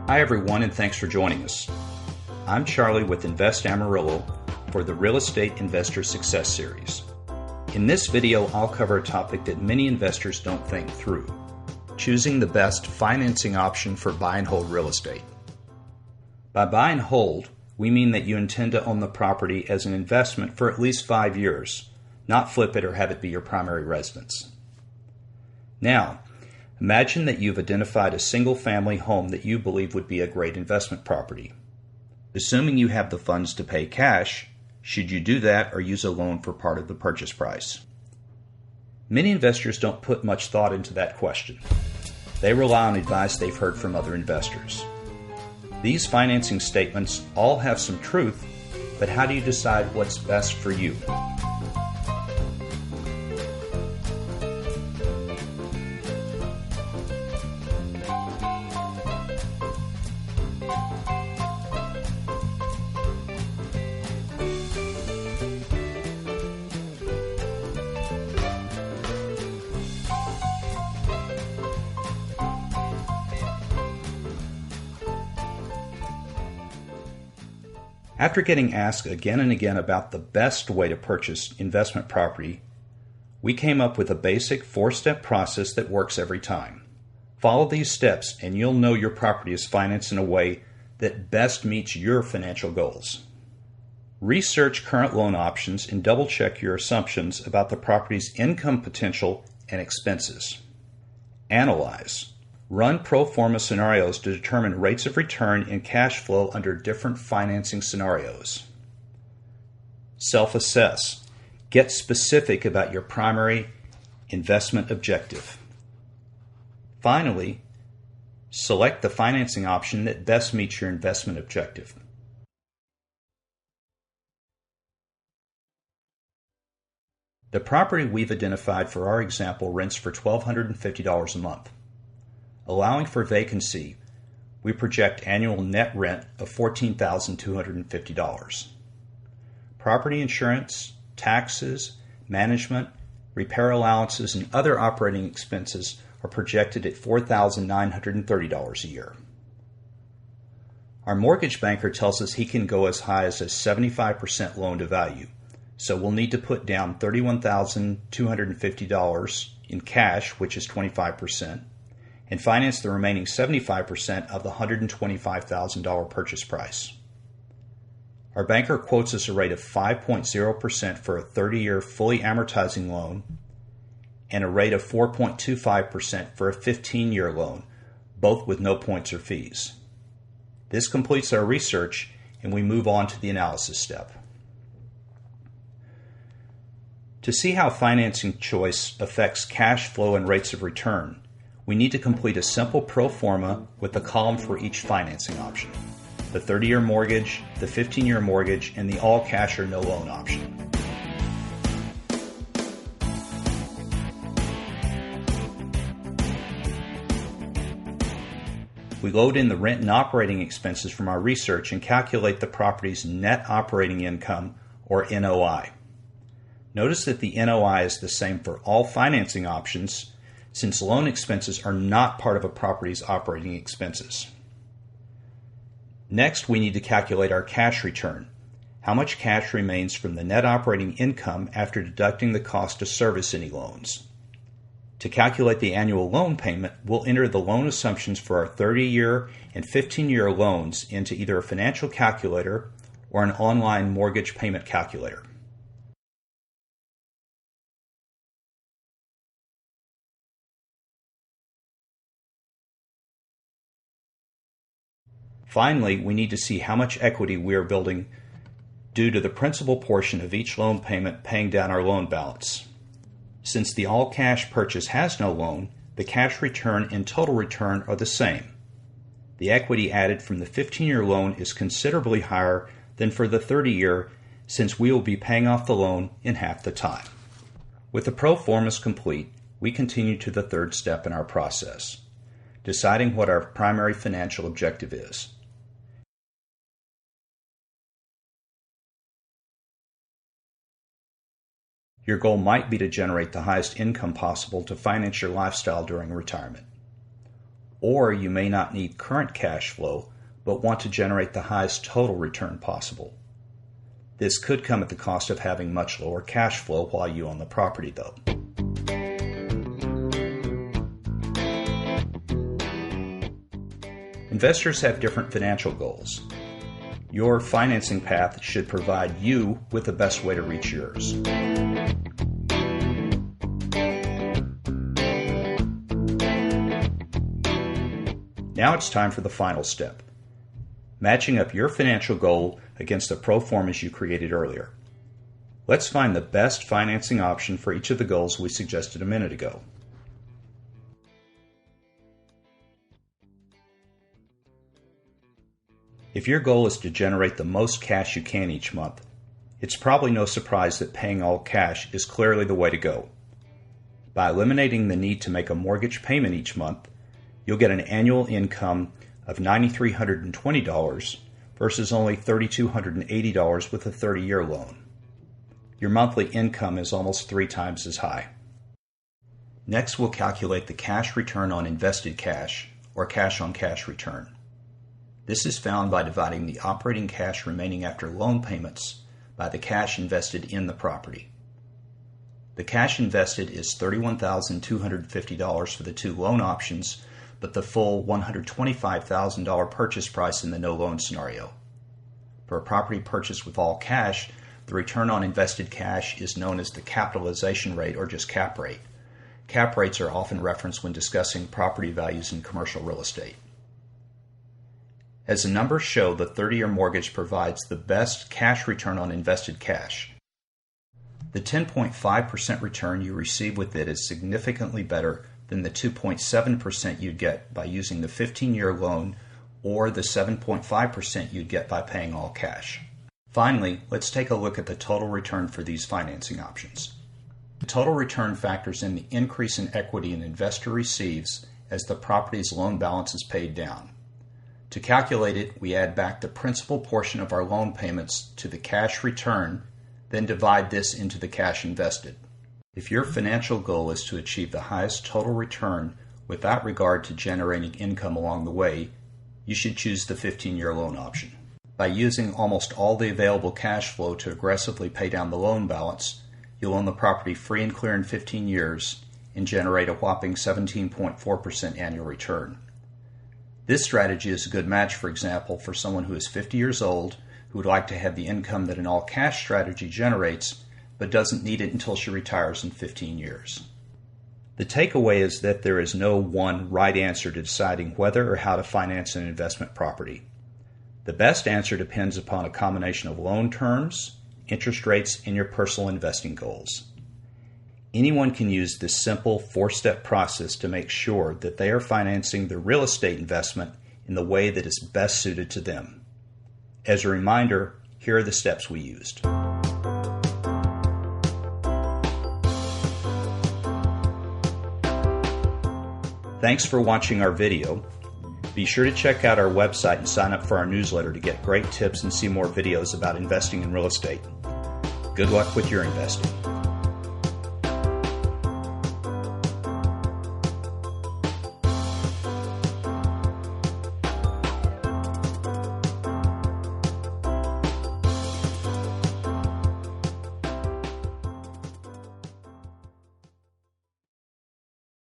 Hi everyone, and thanks for joining us. I'm Charlie with Invest Amarillo for the Real Estate Investor Success Series. In this video, I'll cover a topic that many investors don't think through: choosing the best financing option for buy and hold real estate. By buy and hold, we mean that you intend to own the property as an investment for at least 5 years, not flip it or have it be your primary residence. Now, imagine that you've identified a single-family home that you believe would be a great investment property. Assuming you have the funds to pay cash, should you do that or use a loan for part of the purchase price? Many investors don't put much thought into that question. They rely on advice they've heard from other investors. These financing statements all have some truth, but how do you decide what's best for you? After getting asked again and again about the best way to purchase investment property, we came up with a basic 4-step process that works every time. Follow these steps and you'll know your property is financed in a way that best meets your financial goals. Research current loan options and double-check your assumptions about the property's income potential and expenses. Analyze. Run pro forma scenarios to determine rates of return and cash flow under different financing scenarios. Self-assess. Get specific about your primary investment objective. Finally, select the financing option that best meets your investment objective. The property we've identified for our example rents for $1,250 a month. Allowing for vacancy, we project annual net rent of $14,250. Property insurance, taxes, management, repair allowances, and other operating expenses are projected at $4,930 a year. Our mortgage banker tells us he can go as high as a 75% loan to value, so we'll need to put down $31,250 in cash, which is 25%, and finance the remaining 75% of the $125,000 purchase price. Our banker quotes us a rate of 5.0% for a 30-year fully amortizing loan and a rate of 4.25% for a 15-year loan, both with no points or fees. This completes our research, and we move on to the analysis step. To see how financing choice affects cash flow and rates of return, we need to complete a simple pro forma with a column for each financing option: the 30-year mortgage, the 15-year mortgage, and the all cash or no loan option. We load in the rent and operating expenses from our research and calculate the property's net operating income, or NOI. Notice that the NOI is the same for all financing options, since loan expenses are not part of a property's operating expenses. Next, we need to calculate our cash return, how much cash remains from the net operating income after deducting the cost to service any loans. To calculate the annual loan payment, we'll enter the loan assumptions for our 30-year and 15-year loans into either a financial calculator or an online mortgage payment calculator. Finally, we need to see how much equity we are building due to the principal portion of each loan payment paying down our loan balance. Since the all-cash purchase has no loan, the cash return and total return are the same. The equity added from the 15-year loan is considerably higher than for the 30-year, since we will be paying off the loan in half the time. With the pro formas complete, we continue to the third step in our process: deciding what our primary financial objective is. Your goal might be to generate the highest income possible to finance your lifestyle during retirement. or you may not need current cash flow but want to generate the highest total return possible. This could come at the cost of having much lower cash flow while you own the property, though. Investors have different financial goals. Your financing path should provide you with the best way to reach yours. Now it's time for the final step, matching up your financial goal against the pro formas you created earlier. Let's find the best financing option for each of the goals we suggested a minute ago. If your goal is to generate the most cash you can each month, it's probably no surprise that paying all cash is clearly the way to go. By eliminating the need to make a mortgage payment each month, you'll get an annual income of $9,320 versus only $3,280 with a 30-year loan. Your monthly income is almost 3 times as high. Next, we'll calculate the cash return on invested cash, or cash-on-cash return. This is found by dividing the operating cash remaining after loan payments by the cash invested in the property. The cash invested is $31,250 for the 2 loan options, but the full $125,000 purchase price in the no-loan scenario. For a property purchased with all cash, the return on invested cash is known as the capitalization rate, or just cap rate. Cap rates are often referenced when discussing property values in commercial real estate. As the numbers show, the 30-year mortgage provides the best cash return on invested cash. The 10.5% return you receive with it is significantly better than the 2.7% you'd get by using the 15-year loan or the 7.5% you'd get by paying all cash. Finally, let's take a look at the total return for these financing options. The total return factors in the increase in equity an investor receives as the property's loan balance is paid down. To calculate it, we add back the principal portion of our loan payments to the cash return, then divide this into the cash invested. If your financial goal is to achieve the highest total return without regard to generating income along the way, you should choose the 15-year loan option. By using almost all the available cash flow to aggressively pay down the loan balance, you'll own the property free and clear in 15 years and generate a whopping 17.4% annual return. This strategy is a good match, for example, for someone who is 50 years old who would like to have the income that an all-cash strategy generates, but doesn't need it until she retires in 15 years. The takeaway is that there is no one right answer to deciding whether or how to finance an investment property. The best answer depends upon a combination of loan terms, interest rates, and your personal investing goals. Anyone can use this simple 4-step process to make sure that they are financing their real estate investment in the way that is best suited to them. As a reminder, here are the steps we used. Thanks for watching our video. Be sure to check out our website and sign up for our newsletter to get great tips and see more videos about investing in real estate. Good luck with your investing.